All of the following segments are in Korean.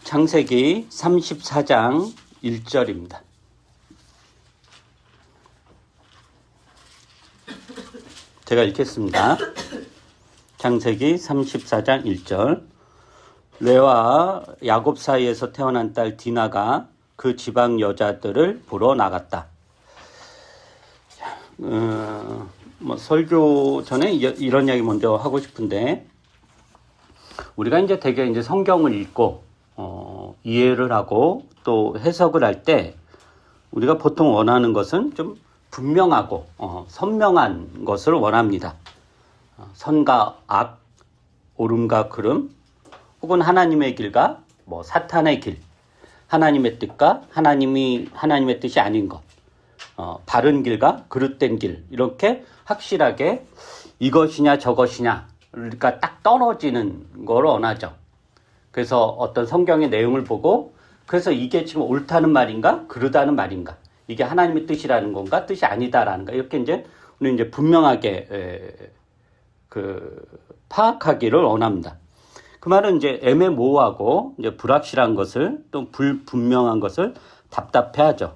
창세기 34장 1절입니다. 제가 읽겠습니다. 창세기 34장 1절. 레아와 야곱 사이에서 태어난 딸 디나가 그 지방 여자들을 보러 나갔다. 설교 전에 이런 이야기 먼저 하고 싶은데, 우리가 이제 되게 이제 성경을 읽고 이해를 하고 또 해석을 할 때 우리가 보통 원하는 것은 좀 분명하고 선명한 것을 원합니다. 선과 악, 옳음과 그름, 혹은 하나님의 길과 사탄의 길, 하나님의 뜻과 하나님의 뜻이 아닌 것, 바른 길과 그릇된 길, 이렇게 확실하게 이것이냐 저것이냐, 그러니까 딱 떨어지는 걸 원하죠. 그래서 어떤 성경의 내용을 보고, 그래서 이게 지금 옳다는 말인가 그르다는 말인가, 이게 하나님의 뜻이라는 건가 뜻이 아니다라는가, 이렇게 우리는 이제 분명하게 파악하기를 원합니다. 그 말은 이제 애매모호하고 이제 불확실한 것을, 또 불분명한 것을 답답해하죠.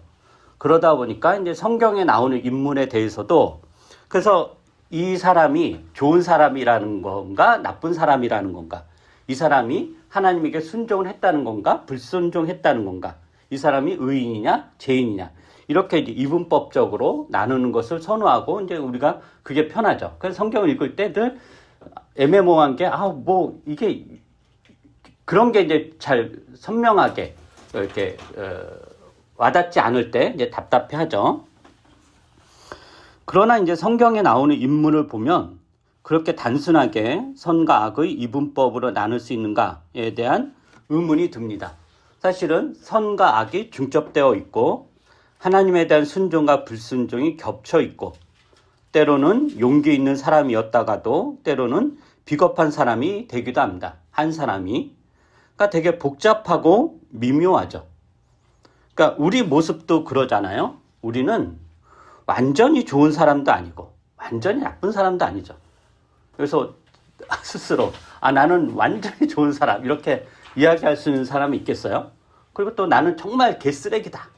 그러다 보니까 이제 성경에 나오는 인물에 대해서도, 그래서 이 사람이 좋은 사람이라는 건가 나쁜 사람이라는 건가, 이 사람이 하나님에게 순종을 했다는 건가 불순종했다는 건가, 이 사람이 의인이냐 죄인이냐, 이렇게 이제 이분법적으로 나누는 것을 선호하고, 이제 우리가 그게 편하죠. 그래서 성경을 읽을 때 늘 애매모호한 게, 이게 그런 게 이제 잘 선명하게 이렇게 와닿지 않을 때 이제 답답해하죠. 그러나 이제 성경에 나오는 인물을 보면 그렇게 단순하게 선과 악의 이분법으로 나눌 수 있는가에 대한 의문이 듭니다. 사실은 선과 악이 중첩되어 있고, 하나님에 대한 순종과 불순종이 겹쳐 있고, 때로는 용기 있는 사람이었다가도 때로는 비겁한 사람이 되기도 합니다. 한 사람이. 그러니까 되게 복잡하고 미묘하죠. 그러니까 우리 모습도 그러잖아요. 우리는 완전히 좋은 사람도 아니고 완전히 나쁜 사람도 아니죠. 그래서 스스로 나는 완전히 좋은 사람, 이렇게 이야기할 수 있는 사람이 있겠어요? 그리고 또 나는 정말 개쓰레기다,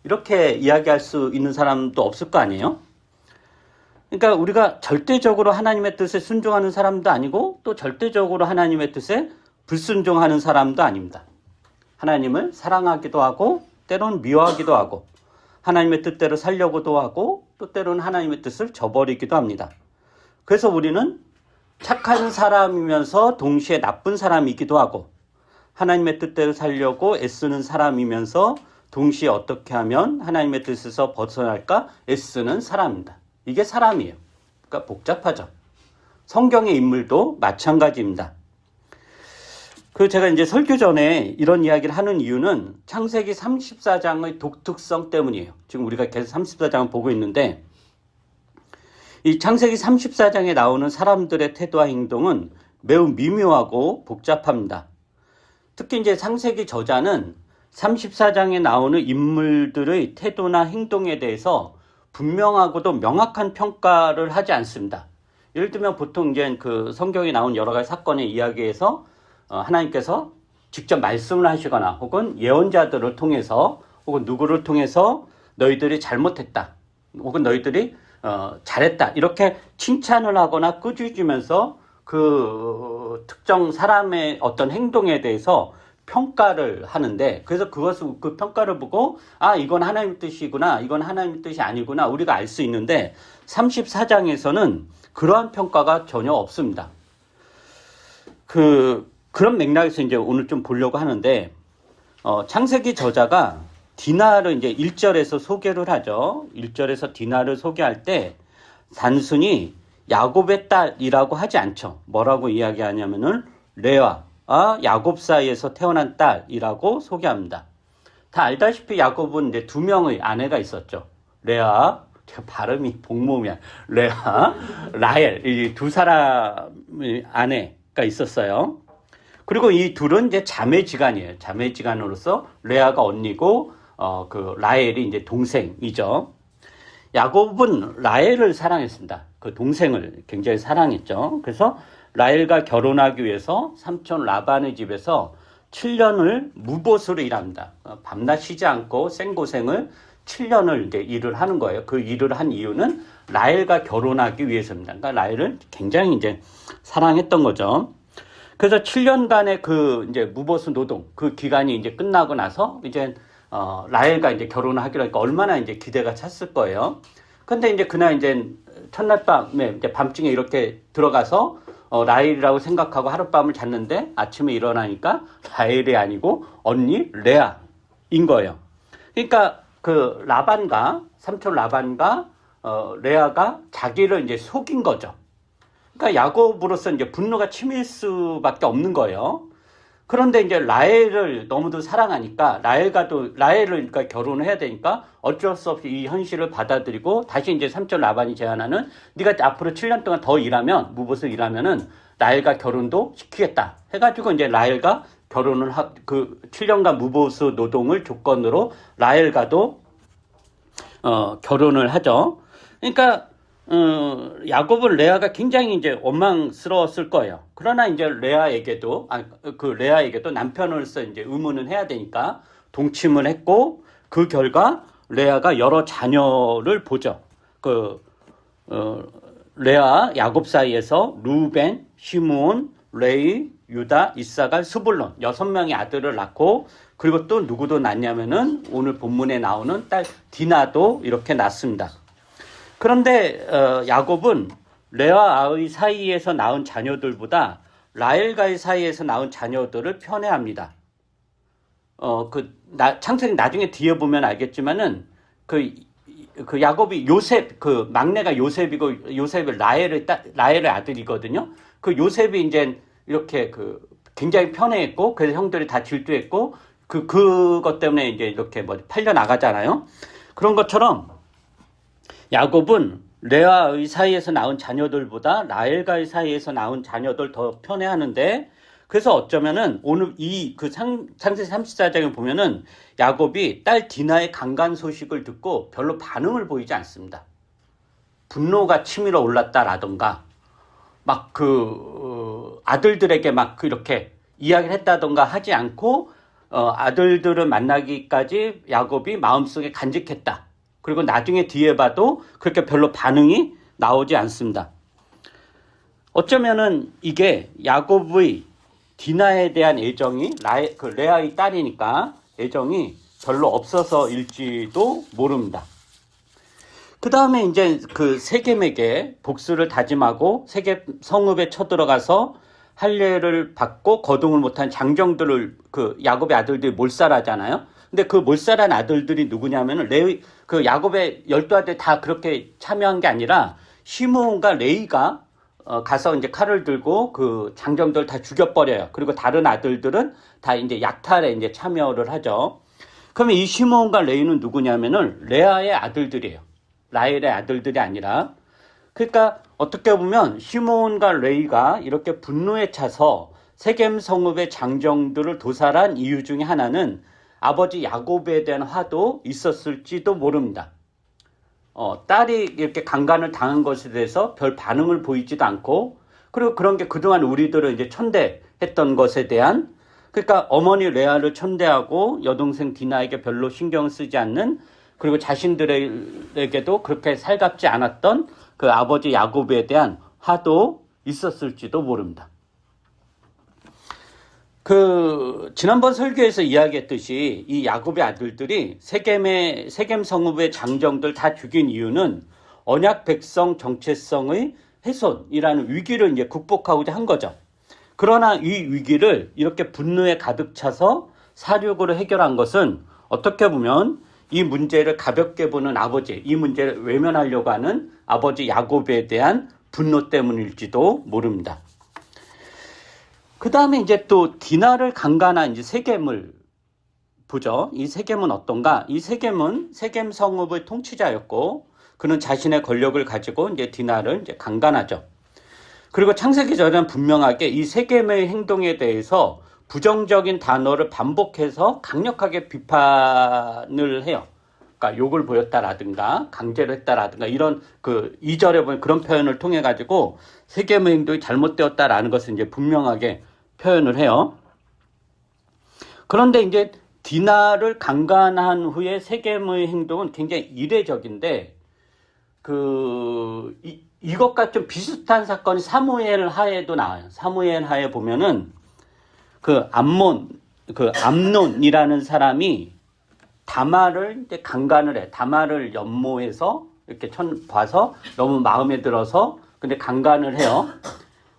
이렇게 이야기할 수 있는 사람도 없을 거 아니에요? 그러니까 우리가 절대적으로 하나님의 뜻에 순종하는 사람도 아니고, 또 절대적으로 하나님의 뜻에 불순종하는 사람도 아닙니다. 하나님을 사랑하기도 하고 때로는 미워하기도 하고, 하나님의 뜻대로 살려고도 하고, 또 때로는 하나님의 뜻을 저버리기도 합니다. 그래서 우리는 착한 사람이면서 동시에 나쁜 사람이기도 하고, 하나님의 뜻대로 살려고 애쓰는 사람이면서 동시에 어떻게 하면 하나님의 뜻에서 벗어날까 애쓰는 사람입니다. 이게 사람이에요. 그러니까 복잡하죠. 성경의 인물도 마찬가지입니다. 제가 이제 설교 전에 이런 이야기를 하는 이유는 창세기 34장의 독특성 때문이에요. 지금 우리가 계속 34장을 보고 있는데, 이 창세기 34장에 나오는 사람들의 태도와 행동은 매우 미묘하고 복잡합니다. 특히 이제 창세기 저자는 34장에 나오는 인물들의 태도나 행동에 대해서 분명하고도 명확한 평가를 하지 않습니다. 예를 들면 보통 이제 그 성경에 나온 여러 가지 사건의 이야기에서 하나님께서 직접 말씀을 하시거나, 혹은 예언자들을 통해서, 혹은 누구를 통해서 너희들이 잘못했다, 혹은 너희들이 잘했다, 이렇게 칭찬을 하거나 꾸짖으면서 그 특정 사람의 어떤 행동에 대해서 평가를 하는데, 그래서 그 평가를 보고 이건 하나님의 뜻이구나, 이건 하나님의 뜻이 아니구나, 우리가 알 수 있는데 34장에서는 그러한 평가가 전혀 없습니다. 그런 맥락에서 이제 오늘 좀 보려고 하는데, 창세기 저자가 디나를 이제 1절에서 소개를 하죠. 1절에서 디나를 소개할 때 단순히 야곱의 딸이라고 하지 않죠. 뭐라고 이야기하냐면은 레아와 야곱 사이에서 태어난 딸이라고 소개합니다. 다 알다시피 야곱은 이제 두 명의 아내가 있었죠. 레아, 발음이 복모음이야. 레아, 라헬, 이 두 사람의 아내가 있었어요. 그리고 이 둘은 이제 자매지간이에요. 자매지간으로서 레아가 언니고, 라헬이 이제 동생이죠. 야곱은 라헬을 사랑했습니다. 그 동생을 굉장히 사랑했죠. 그래서 라헬과 결혼하기 위해서 삼촌 라반의 집에서 7년을 무보수로 일합니다. 밤낮 쉬지 않고 생고생을 7년을 이제 일을 하는 거예요. 그 일을 한 이유는 라헬과 결혼하기 위해서입니다. 그러니까 라헬을 굉장히 이제 사랑했던 거죠. 그래서 7년간의 그 이제 무보수 노동, 그 기간이 이제 끝나고 나서 이제 라헬과 이제 결혼을 하기로 하니까 얼마나 이제 기대가 찼을 거예요. 근데 이제 그날 이제 첫날 밤에 이제 밤중에 이렇게 들어가서 라헬이라고 생각하고 하룻밤을 잤는데 아침에 일어나니까 라헬이 아니고 언니 레아인 거예요. 그러니까 그 라반과 삼촌 라반과 레아가 자기를 이제 속인 거죠. 그러니까 야곱으로서 이제 분노가 치밀 수밖에 없는 거예요. 그런데 이제 라헬을 너무도 사랑하니까 라헬을 그러니까 결혼을 해야 되니까 어쩔 수 없이 이 현실을 받아들이고 다시 이제 삼촌 라반이 제안하는 네가 앞으로 7년 동안 더 일하면 무보수 일하면은 라헬과 결혼도 시키겠다 해가지고 이제 라헬과 결혼을 그 7년간 무보수 노동을 조건으로 라헬과도 결혼을 하죠. 그러니까 야곱은 레아가 굉장히 이제 원망스러웠을 거예요. 그러나 이제 레아에게도 남편으로서 이제 의무는 해야 되니까 동침을 했고 그 결과 레아가 여러 자녀를 보죠. 레아 야곱 사이에서 루벤, 시므온, 레위, 유다, 이사갈, 스불론 6명의 아들을 낳고 그리고 또 누구도 낳냐면은 오늘 본문에 나오는 딸 디나도 이렇게 낳습니다. 그런데 야곱은 레아의 사이에서 낳은 자녀들보다 라헬과의 사이에서 낳은 자녀들을 편애합니다. 창세기 나중에 뒤에 보면 알겠지만은 그 야곱이 요셉 그 막내가 요셉이고 요셉이 라헬의 아들이거든요. 그 요셉이 이제 이렇게 굉장히 편애했고 그래서 형들이 다 질투했고 그것 때문에 이제 이렇게 팔려 나가잖아요. 그런 것처럼 야곱은 레아의 사이에서 낳은 자녀들보다 라헬과의 사이에서 낳은 자녀들 더 편애하는데 그래서 어쩌면은 오늘 창세기 34장에 보면은 야곱이 딸 디나의 강간 소식을 듣고 별로 반응을 보이지 않습니다. 분노가 치밀어 올랐다라던가 막 아들들에게 막 그렇게 이야기를 했다던가 하지 않고 아들들을 만나기까지 야곱이 마음속에 간직했다. 그리고 나중에 뒤에 봐도 그렇게 별로 반응이 나오지 않습니다. 어쩌면은 이게 야곱의 디나에 대한 애정이 레아의 딸이니까 애정이 별로 없어서일지도 모릅니다. 그 다음에 이제 세겜에게 복수를 다짐하고 세겜 성읍에 쳐들어가서 할례를 받고 거동을 못한 장정들을 야곱의 아들들이 몰살하잖아요. 근데 그 몰살한 아들들이 누구냐면은 야곱의 12아들 다 그렇게 참여한 게 아니라 시므온과 레위가 가서 이제 칼을 들고 그 장정들 다 죽여버려요. 그리고 다른 아들들은 다 이제 약탈에 이제 참여를 하죠. 그러면 이 시므온과 레위는 누구냐면은 레아의 아들들이에요. 라헬의 아들들이 아니라. 그러니까 어떻게 보면 시므온과 레위가 이렇게 분노에 차서 세겜 성읍의 장정들을 도살한 이유 중에 하나는 아버지 야곱에 대한 화도 있었을지도 모릅니다. 딸이 이렇게 강간을 당한 것에 대해서 별 반응을 보이지도 않고 그리고 그런 게 그동안 우리들은 이제 천대했던 것에 대한 그러니까 어머니 레아를 천대하고 여동생 디나에게 별로 신경 쓰지 않는 그리고 자신들에게도 그렇게 살갑지 않았던 그 아버지 야곱에 대한 화도 있었을지도 모릅니다. 지난번 설교에서 이야기했듯이 이 야곱의 아들들이 세겜 성읍의 장정들 다 죽인 이유는 언약 백성 정체성의 훼손이라는 위기를 이제 극복하고자 한 거죠. 그러나 이 위기를 이렇게 분노에 가득 차서 사륙으로 해결한 것은 어떻게 보면 이 문제를 가볍게 보는 아버지, 이 문제를 외면하려고 하는 아버지 야곱에 대한 분노 때문일지도 모릅니다. 그 다음에 이제 또 디나를 강간한 이제 세겜을 보죠. 이 세겜은 어떤가? 이 세겜은 세겜 성읍의 통치자였고, 그는 자신의 권력을 가지고 이제 디나를 이제 강간하죠. 그리고 창세기 전에는 분명하게 이 세겜의 행동에 대해서 부정적인 단어를 반복해서 강력하게 비판을 해요. 그러니까 욕을 보였다라든가 강제로 했다라든가 이런 2절에 보면 그런 표현을 통해 가지고 세겜의 행동이 잘못되었다라는 것을 이제 분명하게 표현을 해요. 그런데 이제 디나를 강간한 후에 세겜의 행동은 굉장히 이례적인데 이것과 좀 비슷한 사건이 사무엘 하에도 나와요. 사무엘 하에 보면은 암논이라는 사람이 다말을 이제 강간을 해. 다말을 연모해서 이렇게 봐서 너무 마음에 들어서 근데 강간을 해요.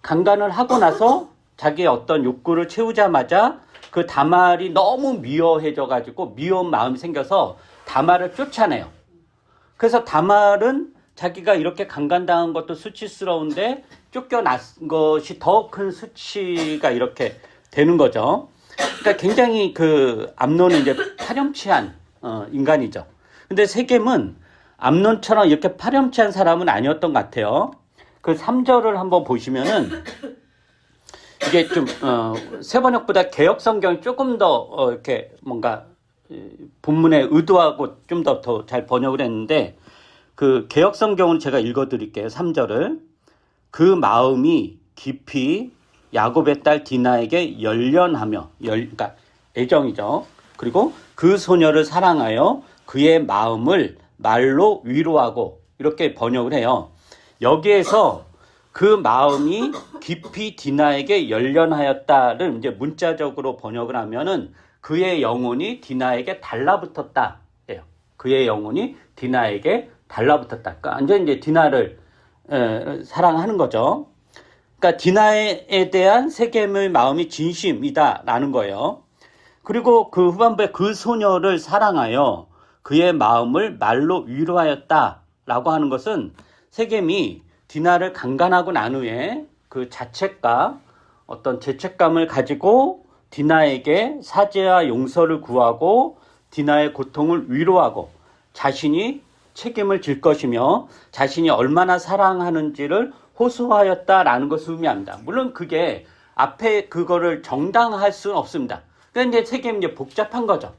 강간을 하고 나서 자기의 어떤 욕구를 채우자마자 그 다말이 너무 미워해져 가지고 미운 마음이 생겨서 다말을 쫓아내요. 그래서 다말은 자기가 이렇게 강간당한 것도 수치스러운데 쫓겨난 것이 더 큰 수치가 이렇게 되는 거죠. 그러니까 굉장히 암논은 이제 파렴치한 인간이죠. 근데 세겜은 암논처럼 이렇게 파렴치한 사람은 아니었던 것 같아요. 그 3절을 한번 보시면은 이게 좀 세번역보다 개역 성경이 조금 더 이렇게 뭔가 본문에 의도하고 좀 더 잘 번역을 했는데 그 개역 성경은 제가 읽어드릴게요. 3절을 그 마음이 깊이 야곱의 딸 디나에게 열련하며 그러니까 애정이죠. 그리고 그 소녀를 사랑하여 그의 마음을 말로 위로하고 이렇게 번역을 해요. 여기에서 그 마음이 깊이 디나에게 열련하였다를 이제 문자적으로 번역을 하면은 그의 영혼이 디나에게 달라붙었다. 예요. 그의 영혼이 디나에게 달라붙었다. 그러니까 완전 이제 디나를 사랑하는 거죠. 그러니까 디나에 대한 세겜의 마음이 진심이다라는 거예요. 그리고 그 후반부에 그 소녀를 사랑하여 그의 마음을 말로 위로하였다라고 하는 것은 세겜이 디나를 강간하고 난 후에 그 자책과 어떤 죄책감을 가지고 디나에게 사죄와 용서를 구하고 디나의 고통을 위로하고 자신이 책임을 질 것이며 자신이 얼마나 사랑하는지를 호소하였다라는 것을 의미합니다. 물론 그게 앞에 그거를 정당할 수는 없습니다. 그런데 이제 세겜이 이제 복잡한 거죠.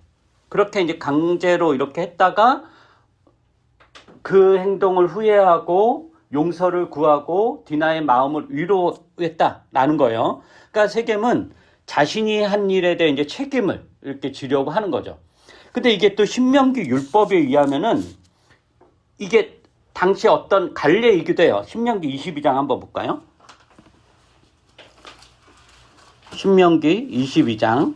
그렇게 이제 강제로 이렇게 했다가 그 행동을 후회하고 용서를 구하고 디나의 마음을 위로했다라는 거예요. 그러니까 세겜은 자신이 한 일에 대해 이제 책임을 이렇게 지려고 하는 거죠. 근데 이게 또 신명기 율법에 의하면은 이게 당시 어떤 관례이기도 해요. 신명기 22장 한번 볼까요? 신명기 22장.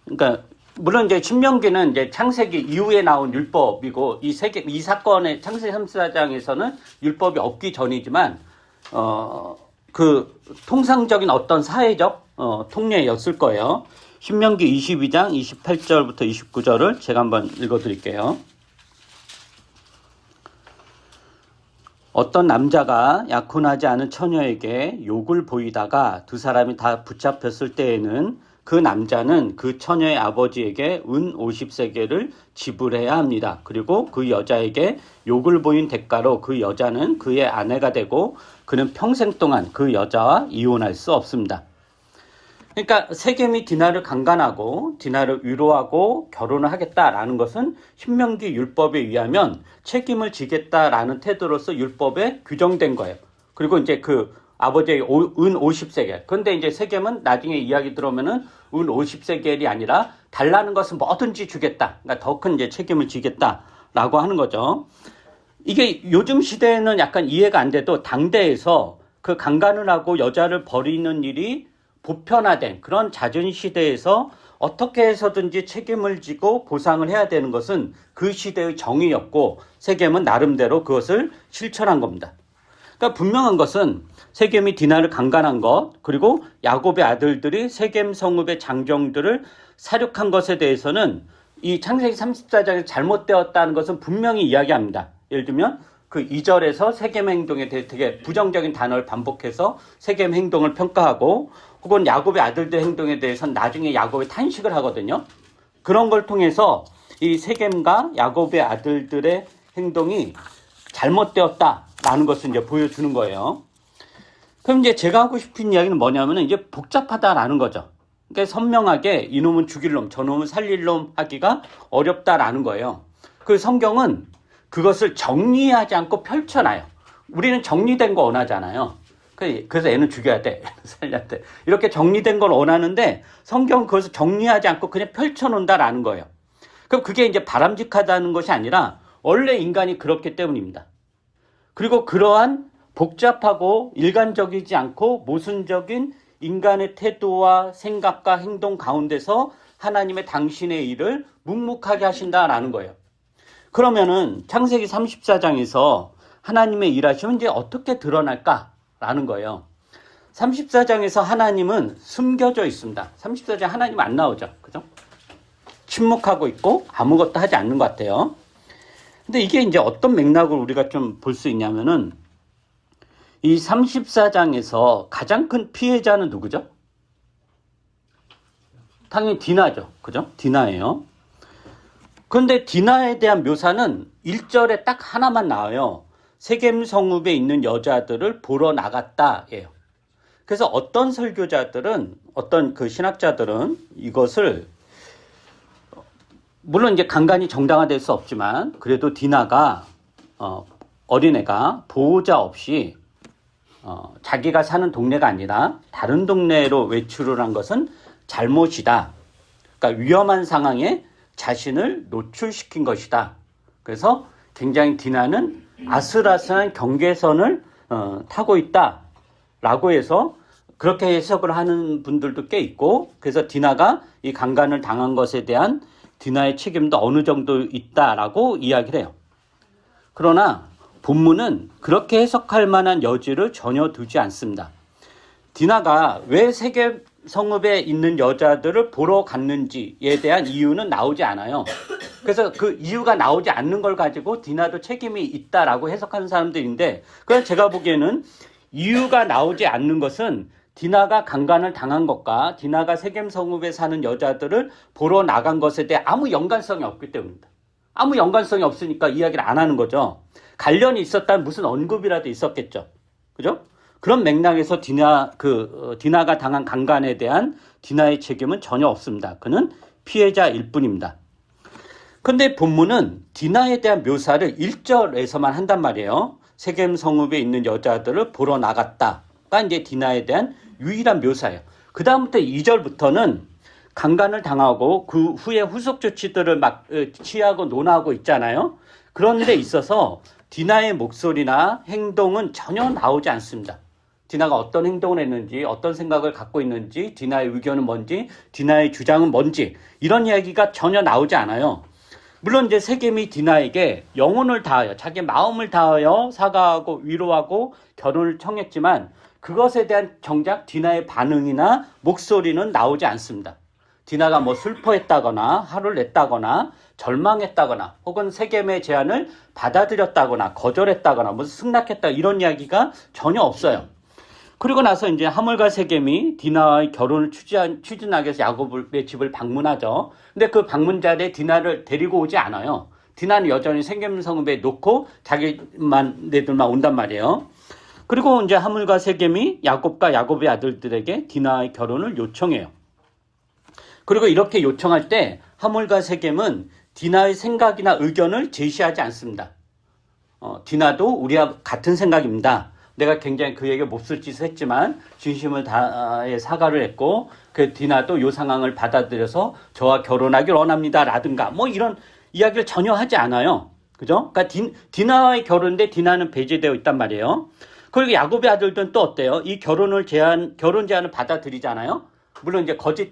그러니까 물론 이제 신명기는 이제 창세기 이후에 나온 율법이고 이 사건의 창세기 34장에서는 율법이 없기 전이지만 그 통상적인 어떤 사회적 통례였을 거예요. 신명기 22장 28절부터 29절을 제가 한번 읽어드릴게요. 어떤 남자가 약혼하지 않은 처녀에게 욕을 보이다가 두 사람이 다 붙잡혔을 때에는 그 남자는 그 처녀의 아버지에게 은 50세겔을 지불해야 합니다. 그리고 그 여자에게 욕을 보인 대가로 그 여자는 그의 아내가 되고 그는 평생 동안 그 여자와 이혼할 수 없습니다. 그러니까 세겜이 디나를 강간하고 디나를 위로하고 결혼을 하겠다라는 것은 신명기 율법에 의하면 책임을 지겠다라는 태도로서 율법에 규정된 거예요. 그리고 이제 그 아버지의 은 50세겔. 그런데 이제 세겜은 나중에 이야기 들어오면은 은 50세겔이 아니라 달라는 것은 뭐든지 주겠다. 그러니까 더 큰 이제 책임을 지겠다라고 하는 거죠. 이게 요즘 시대에는 약간 이해가 안 돼도 당대에서 그 강간을 하고 여자를 버리는 일이 보편화된 그런 잦은 시대에서 어떻게 해서든지 책임을 지고 보상을 해야 되는 것은 그 시대의 정의였고 세겜은 나름대로 그것을 실천한 겁니다. 그러니까 분명한 것은 세겜이 디나를 강간한 것 그리고 야곱의 아들들이 세겜 성읍의 장정들을 사륙한 것에 대해서는 이 창세기 34장에서 잘못되었다는 것은 분명히 이야기합니다. 예를 들면 그 2절에서 세겜 행동에 대해 되게 부정적인 단어를 반복해서 세겜 행동을 평가하고 혹은 야곱의 아들들 행동에 대해서는 나중에 야곱이 탄식을 하거든요. 그런 걸 통해서 이 세겜과 야곱의 아들들의 행동이 잘못되었다라는 것을 이제 보여주는 거예요. 그럼 이제 제가 하고 싶은 이야기는 뭐냐면은 이제 복잡하다라는 거죠. 그러니까 선명하게 이놈은 죽일 놈, 저놈은 살릴 놈 하기가 어렵다라는 거예요. 그 성경은 그것을 정리하지 않고 펼쳐놔요. 우리는 정리된 거 원하잖아요. 그래서 애는 죽여야 돼. 살려야 돼. 이렇게 정리된 걸 원하는데 성경은 그것을 정리하지 않고 그냥 펼쳐놓는다라는 거예요. 그럼 그게 이제 바람직하다는 것이 아니라 원래 인간이 그렇기 때문입니다. 그리고 그러한 복잡하고 일관적이지 않고 모순적인 인간의 태도와 생각과 행동 가운데서 하나님의 당신의 일을 묵묵하게 하신다라는 거예요. 그러면은 창세기 34장에서 하나님의 일하시면 이제 어떻게 드러날까라는 거예요. 34장에서 하나님은 숨겨져 있습니다. 34장 하나님 안 나오죠. 그죠? 침묵하고 있고 아무것도 하지 않는 것 같아요. 근데 이게 이제 어떤 맥락을 우리가 좀 볼 수 있냐면은 이 34장에서 가장 큰 피해자는 누구죠? 당연히 디나죠. 그죠? 디나예요. 그런데 디나에 대한 묘사는 1절에 딱 하나만 나와요. 세겜 성읍에 있는 여자들을 보러 나갔다예요. 그래서 어떤 설교자들은, 어떤 그 신학자들은 이것을 물론 이제 간간히 정당화될 수 없지만 그래도 디나가 어린애가 보호자 없이 자기가 사는 동네가 아니라 다른 동네로 외출을 한 것은 잘못이다. 그러니까 위험한 상황에 자신을 노출시킨 것이다. 그래서 굉장히 디나는 아슬아슬한 경계선을 타고 있다라고 해서 그렇게 해석을 하는 분들도 꽤 있고, 그래서 디나가 이 강간을 당한 것에 대한 디나의 책임도 어느 정도 있다라고 이야기를 해요. 그러나 본문은 그렇게 해석할 만한 여지를 전혀 두지 않습니다. 디나가 왜 세겜 성읍에 있는 여자들을 보러 갔는지에 대한 이유는 나오지 않아요. 그래서 그 이유가 나오지 않는 걸 가지고 디나도 책임이 있다라고 해석하는 사람들인데, 그래서 제가 보기에는 이유가 나오지 않는 것은 디나가 강간을 당한 것과 디나가 세겜 성읍에 사는 여자들을 보러 나간 것에 대해 아무 연관성이 없기 때문입니다. 아무 연관성이 없으니까 이야기를 안 하는 거죠. 관련이 있었다면 무슨 언급이라도 있었겠죠. 그죠? 그런 맥락에서 디나가 당한 강간에 대한 디나의 책임은 전혀 없습니다. 그는 피해자일 뿐입니다. 그런데 본문은 디나에 대한 묘사를 1절에서만 한단 말이에요. 세겜 성읍에 있는 여자들을 보러 나갔다가 이제 디나에 대한 유일한 묘사예요. 그 다음부터 2절부터는 강간을 당하고 그 후에 후속 조치들을 막 취하고 논하고 있잖아요. 그런 데 있어서 디나의 목소리나 행동은 전혀 나오지 않습니다. 디나가 어떤 행동을 했는지, 어떤 생각을 갖고 있는지, 디나의 의견은 뭔지, 디나의 주장은 뭔지, 이런 이야기가 전혀 나오지 않아요. 물론 이제 세겜이 디나에게 영혼을 다하여, 자기 마음을 다하여 사과하고 위로하고 결혼을 청했지만 그것에 대한 정작 디나의 반응이나 목소리는 나오지 않습니다. 디나가 뭐 슬퍼했다거나 화를 냈다거나 절망했다거나 혹은 세겜의 제안을 받아들였다거나 거절했다거나 무슨 승낙했다 이런 이야기가 전혀 없어요. 그리고 나서 이제 하물과 세겜이 디나와의 결혼을 추진하기 위해서 야곱의 집을 방문하죠. 근데 그 방문 자리에 디나를 데리고 오지 않아요. 디나는 여전히 세겜 성읍에 놓고 자기네들만 온단 말이에요. 그리고 이제 하물과 세겜이 야곱과 야곱의 아들들에게 디나의 결혼을 요청해요. 그리고 이렇게 요청할 때 하물과 세겜은 디나의 생각이나 의견을 제시하지 않습니다. 디나도 우리와 같은 생각입니다. 내가 굉장히 그에게 몹쓸 짓을 했지만 진심을 다해 사과를 했고 그 디나도 이 상황을 받아들여서 저와 결혼하길 원합니다 라든가 뭐 이런 이야기를 전혀 하지 않아요. 그죠? 그러니까 디나와의 결혼인데 디나는 배제되어 있단 말이에요. 그리고 야곱의 아들들은 또 어때요? 이 결혼 제안을 받아들이잖아요. 물론 이제 거짓으로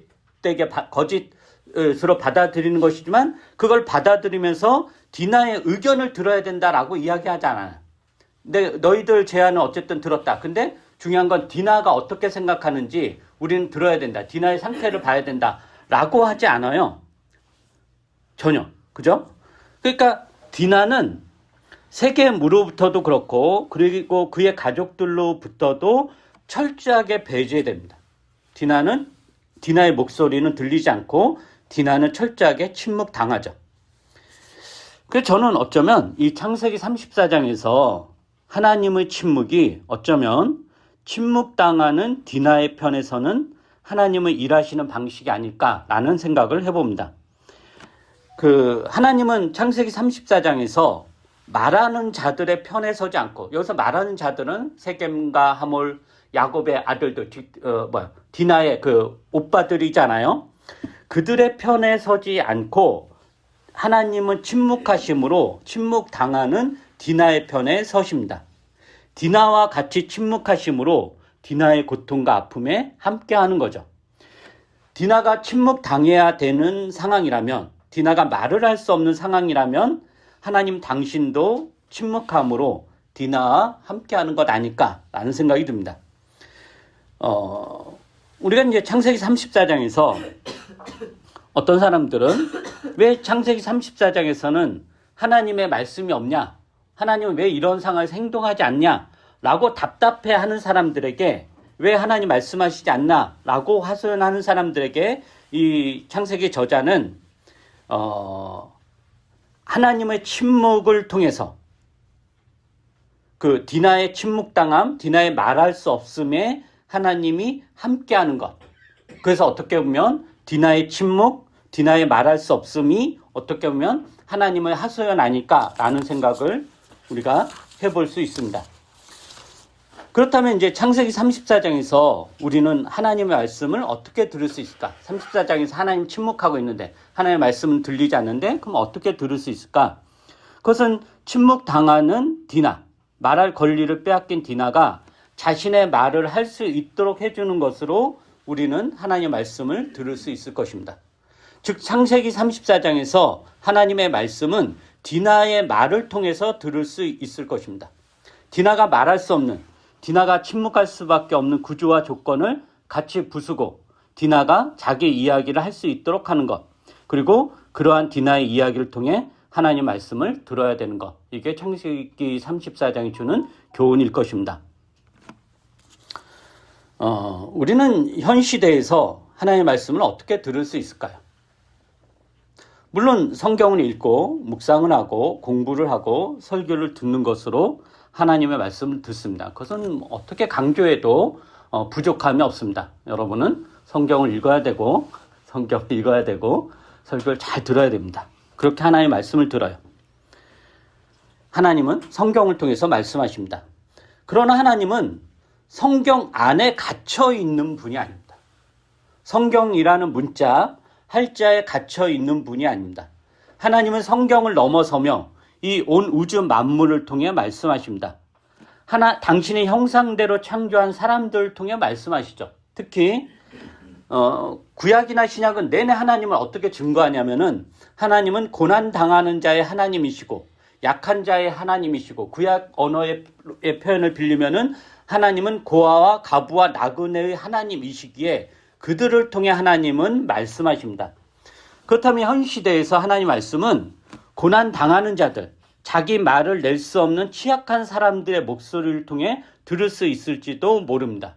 받아들이는 것이지만 그걸 받아들이면서 디나의 의견을 들어야 된다라고 이야기하지 않아요. 근데 너희들 제안은 어쨌든 들었다. 근데 중요한 건 디나가 어떻게 생각하는지 우리는 들어야 된다. 디나의 상태를 봐야 된다라고 하지 않아요. 전혀. 그죠? 그러니까 디나는 세겜으로부터도 그렇고 그리고 그의 가족들로부터도 철저하게 배제됩니다. 디나의 목소리는 들리지 않고 디나는 철저하게 침묵당하죠. 그래서 저는 어쩌면 이 창세기 34장에서 하나님의 침묵이 어쩌면 침묵당하는 디나의 편에서는 하나님의 일하시는 방식이 아닐까라는 생각을 해봅니다. 하나님은 창세기 34장에서 말하는 자들의 편에 서지 않고, 여기서 말하는 자들은 세겜과 하몰, 야곱의 아들들, 디나의 그 오빠들이잖아요. 그들의 편에 서지 않고 하나님은 침묵하심으로 침묵당하는 디나의 편에 서십니다. 디나와 같이 침묵하심으로 디나의 고통과 아픔에 함께하는 거죠. 디나가 침묵당해야 되는 상황이라면, 디나가 말을 할 수 없는 상황이라면 하나님 당신도 침묵함으로 디나와 함께하는 것 아닐까라는 생각이 듭니다. 우리가 이제 창세기 34장에서 어떤 사람들은 왜 창세기 34장에서는 하나님의 말씀이 없냐? 하나님은 왜 이런 상황에서 행동하지 않냐? 라고 답답해하는 사람들에게 왜 하나님 말씀하시지 않나? 라고 하소연하는 사람들에게 이 창세기 저자는 하나님의 침묵을 통해서 그 디나의 침묵당함, 디나의 말할 수 없음에 하나님이 함께하는 것. 그래서 어떻게 보면 디나의 침묵, 디나의 말할 수 없음이 어떻게 보면 하나님의 하소연 아닐까라는 생각을 우리가 해볼 수 있습니다. 그렇다면 이제 창세기 34장에서 우리는 하나님의 말씀을 어떻게 들을 수 있을까? 34장에서 하나님 침묵하고 있는데 하나님의 말씀은 들리지 않는데 그럼 어떻게 들을 수 있을까? 그것은 침묵당하는 디나, 말할 권리를 빼앗긴 디나가 자신의 말을 할 수 있도록 해주는 것으로 우리는 하나님의 말씀을 들을 수 있을 것입니다. 즉 창세기 34장에서 하나님의 말씀은 디나의 말을 통해서 들을 수 있을 것입니다. 디나가 말할 수 없는, 디나가 침묵할 수밖에 없는 구조와 조건을 같이 부수고 디나가 자기 이야기를 할 수 있도록 하는 것, 그리고 그러한 디나의 이야기를 통해 하나님의 말씀을 들어야 되는 것, 이게 창세기 34장이 주는 교훈일 것입니다. 우리는 현 시대에서 하나님의 말씀을 어떻게 들을 수 있을까요? 물론 성경을 읽고 묵상을 하고 공부를 하고 설교를 듣는 것으로 하나님의 말씀을 듣습니다. 그것은 어떻게 강조해도 부족함이 없습니다. 여러분은 성경을 읽어야 되고 설교를 잘 들어야 됩니다. 그렇게 하나님의 말씀을 들어요. 하나님은 성경을 통해서 말씀하십니다. 그러나 하나님은 성경 안에 갇혀 있는 분이 아닙니다. 성경이라는 문자, 할자에 갇혀 있는 분이 아닙니다. 하나님은 성경을 넘어서며 이 온 우주 만물을 통해 말씀하십니다. 당신의 형상대로 창조한 사람들을 통해 말씀하시죠. 특히 구약이나 신약은 내내 하나님을 어떻게 증거하냐면은 하나님은 고난당하는 자의 하나님이시고 약한 자의 하나님이시고 구약 언어의 표현을 빌리면은 하나님은 고아와 가부와 나그네의 하나님이시기에 그들을 통해 하나님은 말씀하십니다. 그렇다면 현 시대에서 하나님 말씀은 고난당하는 자들, 자기 말을 낼 수 없는 취약한 사람들의 목소리를 통해 들을 수 있을지도 모릅니다.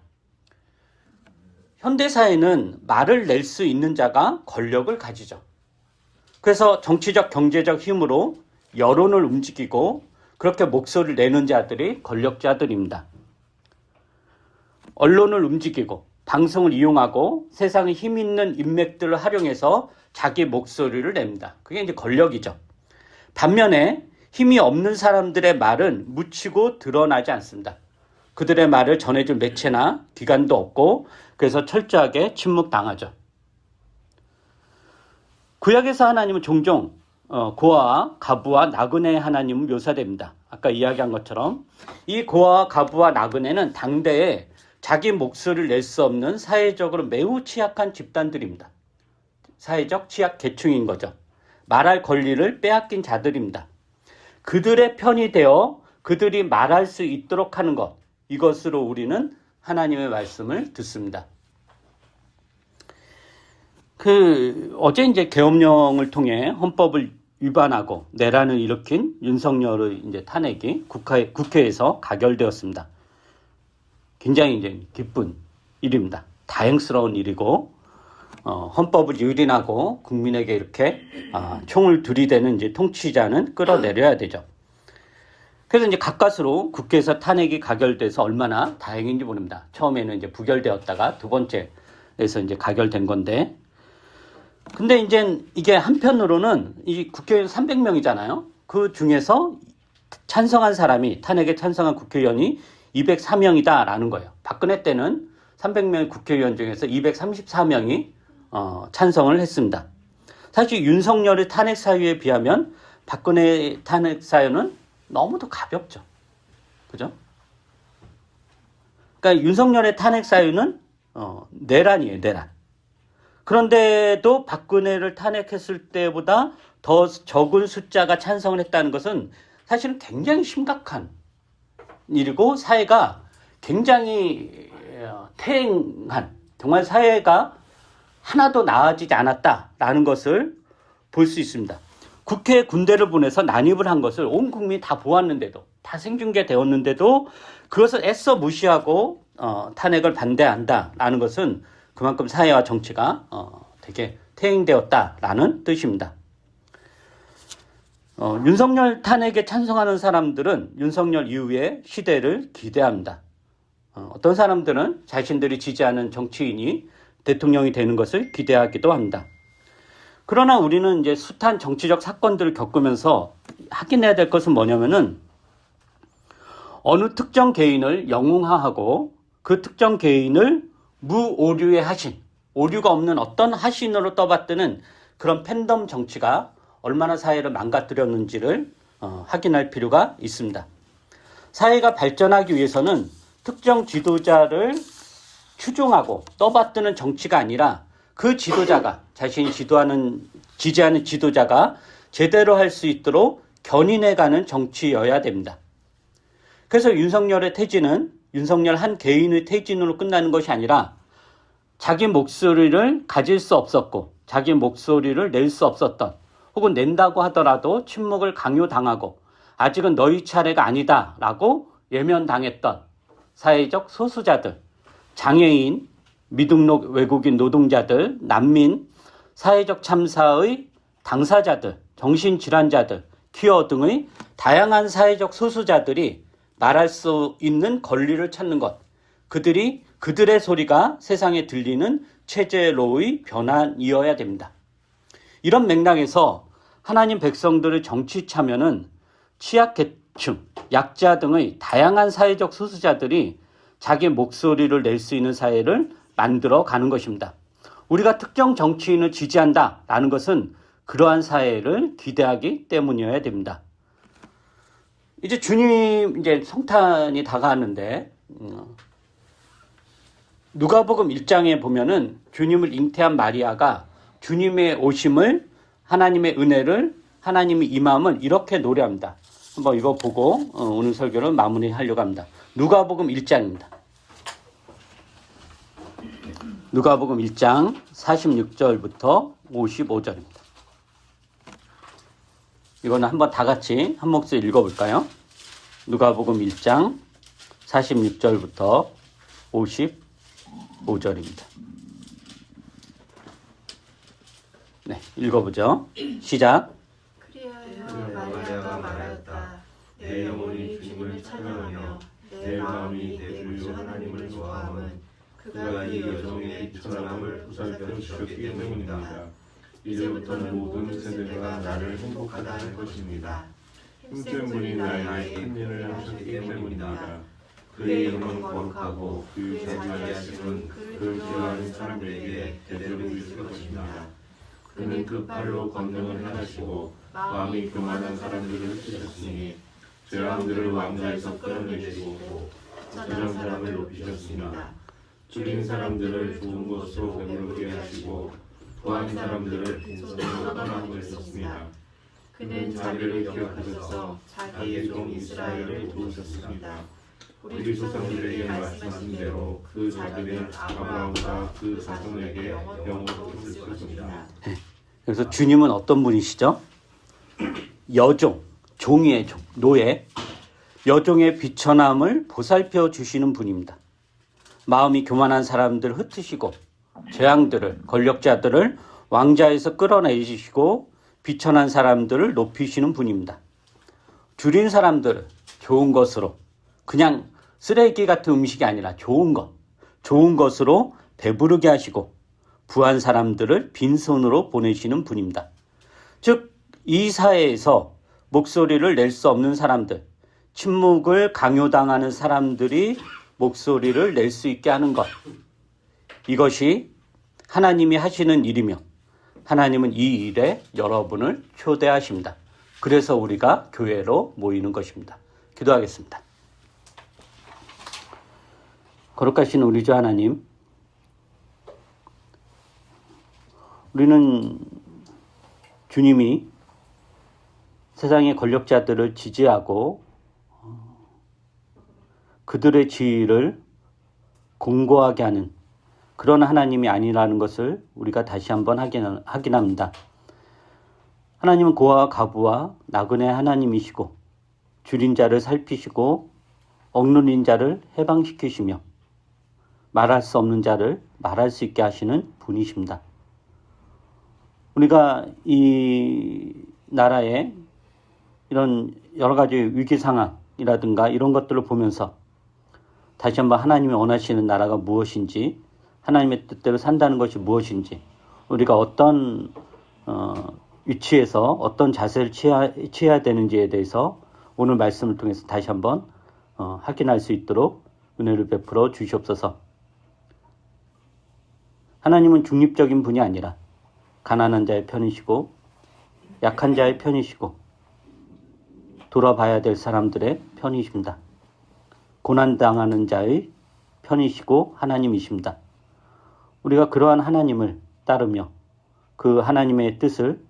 현대사회는 말을 낼 수 있는 자가 권력을 가지죠. 그래서 정치적, 경제적 힘으로 여론을 움직이고 그렇게 목소리를 내는 자들이 권력자들입니다. 언론을 움직이고 방송을 이용하고 세상의 힘 있는 인맥들을 활용해서 자기 목소리를 냅니다. 그게 이제 권력이죠. 반면에 힘이 없는 사람들의 말은 묻히고 드러나지 않습니다. 그들의 말을 전해줄 매체나 기관도 없고 그래서 철저하게 침묵당하죠. 구약에서 하나님은 종종 고아와 가부와 나그네의 하나님은 묘사됩니다. 아까 이야기한 것처럼 이 고아와 가부와 나그네는 당대에 자기 목소리를 낼 수 없는 사회적으로 매우 취약한 집단들입니다. 사회적 취약 계층인 거죠. 말할 권리를 빼앗긴 자들입니다. 그들의 편이 되어 그들이 말할 수 있도록 하는 것, 이것으로 우리는 하나님의 말씀을 듣습니다. 어제 이제 계엄령을 통해 헌법을 위반하고 내란을 일으킨 윤석열의 이제 탄핵이 국회에서 가결되었습니다. 굉장히 이제 기쁜 일입니다. 다행스러운 일이고, 헌법을 유린하고 국민에게 이렇게 총을 들이대는 이제 통치자는 끌어내려야 되죠. 그래서 이제 가까스로 국회에서 탄핵이 가결돼서 얼마나 다행인지 모릅니다. 처음에는 이제 부결되었다가 두 번째에서 이제 가결된 건데, 근데 이제 이게 한편으로는 이 국회의원 300명이잖아요. 그 중에서 찬성한 사람이, 탄핵에 찬성한 국회의원이 204명이다라는 거예요. 박근혜 때는 300명 국회의원 중에서 234명이 찬성을 했습니다. 사실 윤석열의 탄핵 사유에 비하면 박근혜 탄핵 사유는 너무도 가볍죠. 그죠? 그러니까 윤석열의 탄핵 사유는 내란이에요, 내란. 그런데도 박근혜를 탄핵했을 때보다 더 적은 숫자가 찬성을 했다는 것은 사실은 굉장히 심각한 일이고 사회가 굉장히 퇴행한, 정말 사회가 하나도 나아지지 않았다라는 것을 볼 수 있습니다. 국회에 군대를 보내서 난입을 한 것을 온 국민이 다 보았는데도, 다 생중계되었는데도 그것을 애써 무시하고 탄핵을 반대한다라는 것은 그만큼 사회와 정치가 되게 퇴행되었다라는 뜻입니다. 윤석열 탄핵에 찬성하는 사람들은 윤석열 이후의 시대를 기대합니다. 어떤 사람들은 자신들이 지지하는 정치인이 대통령이 되는 것을 기대하기도 합니다. 그러나 우리는 이제 숱한 정치적 사건들을 겪으면서 확인해야 될 것은 뭐냐면은 어느 특정 개인을 영웅화하고 그 특정 개인을 무오류의 하신, 오류가 없는 어떤 하신으로 떠받드는 그런 팬덤 정치가 얼마나 사회를 망가뜨렸는지를 확인할 필요가 있습니다. 사회가 발전하기 위해서는 특정 지도자를 추종하고 떠받드는 정치가 아니라 그 지도자가, 자신이 지지하는 지도자가 제대로 할 수 있도록 견인해가는 정치여야 됩니다. 그래서 윤석열의 퇴진은 윤석열 한 개인의 퇴진으로 끝나는 것이 아니라 자기 목소리를 가질 수 없었고 자기 목소리를 낼 수 없었던, 혹은 낸다고 하더라도 침묵을 강요당하고 아직은 너희 차례가 아니다 라고 외면당했던 사회적 소수자들, 장애인, 미등록 외국인 노동자들, 난민, 사회적 참사의 당사자들, 정신질환자들, 퀴어 등의 다양한 사회적 소수자들이 말할 수 있는 권리를 찾는 것, 그들의 소리가 세상에 들리는 체제로의 변환이어야 됩니다. 이런 맥락에서 하나님 백성들의 정치 참여는 취약계층, 약자 등의 다양한 사회적 소수자들이 자기 목소리를 낼 수 있는 사회를 만들어 가는 것입니다. 우리가 특정 정치인을 지지한다라는 것은 그러한 사회를 기대하기 때문이어야 됩니다. 이제 주님 이제 성탄이 다가왔는데 누가복음 1장에 보면은 주님을 잉태한 마리아가 주님의 오심을, 하나님의 은혜를, 하나님의 임함을 이렇게 노래합니다. 한번 이거 보고 오늘 설교를 마무리하려고 합니다. 누가복음 1장입니다. 누가복음 1장 46절부터 55절입니다. 이거는 한번 다 같이 한 목소리 읽어볼까요? 누가복음 1장 46절부터 55절입니다. 네, 읽어보죠. 시작. 그리하여 마리아가 말하였다. 내 영혼이 주님을 찬양하며 내 마음이 내 구주 하나님을 좋아함은 그가 이 여종의 비천함을 보살펴 주셨기 때문입니다. 이제부터는 모든 세대가 나를 행복하다 할 것입니다. 힘센 분이 나에게 큰 일을 하셨기 때문입니다. 그의 이름은 거룩하고 그 자비하심은 그를 기도하는 사람들에게 대대로 있을 것입니다. 그는 그 팔로 권능을 행하시고 마음이 교만한 사람들을 흩으셨으니 죄왕들을 왕좌에서 끌어내시고 저런 사람을 높이셨습니다. 줄인 사람들을 좋은 것으로 배부르게 하시고 도한 사람들을 빈손으로 떠나고 했었습니다. 그는 자비를 기억하셔서 자기의 종 이스라엘을 도우셨습니다. 우리 조상들에게 말씀하신 대로 그 자비는 아브라함과 그 자손에게 영원토록 있을 것입니다. 그래서 주님은 어떤 분이시죠? 여종, 종이의 종, 노예, 여종의 비천함을 보살펴 주시는 분입니다. 마음이 교만한 사람들을 흩으시고 재앙들을, 권력자들을 왕좌에서 끌어내시고 비천한 사람들을 높이시는 분입니다. 줄인 사람들을 좋은 것으로, 그냥 쓰레기 같은 음식이 아니라 좋은 것으로 배부르게 하시고 부한 사람들을 빈손으로 보내시는 분입니다. 즉, 이 사회에서 목소리를 낼 수 없는 사람들, 침묵을 강요당하는 사람들이 목소리를 낼 수 있게 하는 것. 이것이 하나님이 하시는 일이며 하나님은 이 일에 여러분을 초대하십니다. 그래서 우리가 교회로 모이는 것입니다. 기도하겠습니다. 거룩하신 우리 주 하나님, 우리는 주님이 세상의 권력자들을 지지하고 그들의 지위를 공고하게 하는 그런 하나님이 아니라는 것을 우리가 다시 한번 확인합니다. 하나님은 고아와 과부와 나그네 하나님이시고 줄인 자를 살피시고 억눌린 자를 해방시키시며 말할 수 없는 자를 말할 수 있게 하시는 분이십니다. 우리가 이 나라의 이런 여러 가지 위기 상황이라든가 이런 것들을 보면서 다시 한번 하나님이 원하시는 나라가 무엇인지, 하나님의 뜻대로 산다는 것이 무엇인지, 우리가 어떤 위치에서 어떤 자세를 취해야 되는지에 대해서 오늘 말씀을 통해서 다시 한번 확인할 수 있도록 은혜를 베풀어 주시옵소서. 하나님은 중립적인 분이 아니라 가난한 자의 편이시고 약한 자의 편이시고 돌아봐야 될 사람들의 편이십니다. 고난당하는 자의 편이시고 하나님이십니다. 우리가 그러한 하나님을 따르며 그 하나님의 뜻을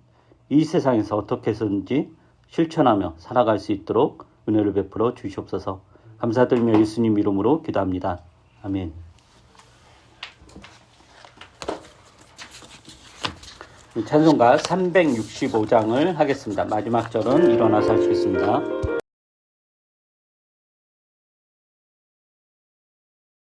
이 세상에서 어떻게 해서든지 실천하며 살아갈 수 있도록 은혜를 베풀어 주시옵소서. 감사드리며 예수님 이름으로 기도합니다. 아멘. 찬송가 365장을 하겠습니다. 마지막 절은 일어나서 하시겠습니다.